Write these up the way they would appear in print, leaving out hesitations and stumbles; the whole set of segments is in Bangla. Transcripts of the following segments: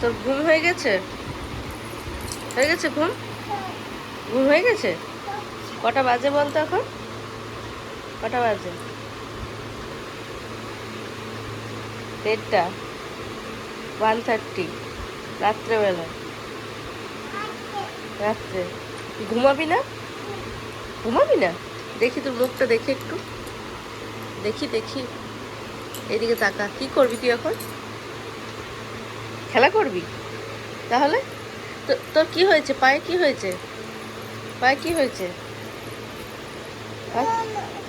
তোর ঘুম হয়ে গেছে? হয়ে গেছে ঘুম? ঘুম হয়ে গেছে? কটা বাজে বলতো এখন? কটা বাজে? 1:30, 1:30 রাত্রেবেলা। রাত্রে ঘুমাবি না? ঘুমাবি না? দেখি তোর মুখটা, দেখি একটু, দেখি দেখি। এদিকে তাকা। কি করবি তুই এখন? খেলা করবি? তাহলে তোর কি হয়েছে? পায়ে কি হয়েছে? পায়ে কি হয়েছে?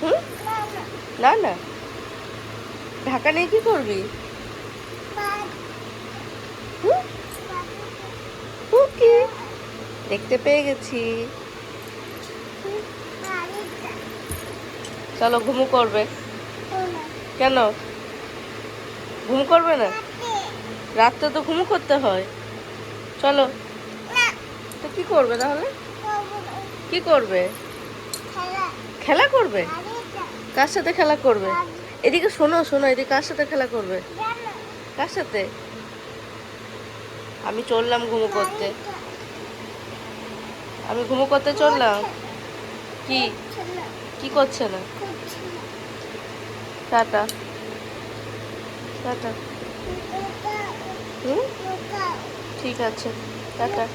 হুম? না না, ঢাকা নিয়ে কি করবি? হুম? কি দেখতে পেয়ে গেছি। চলো ঘুমু করবে। কেন ঘুম করবে না? রাত্রে তো ঘুমু করতে হয়। চলো। তো কি করবে তাহলে? কি করবে? খেলা করবে? কার সাথে খেলা করবে? এদিকে শোনো শোনো, এদিকে কার সাথে খেলা করবে? কার সাথে? আমি চললাম ঘুমু করতে। আমি ঘুমু করতে চললাম। কি কি করছে না? টাটা। টাটা। হুম, ঠিক আছে, টাটা।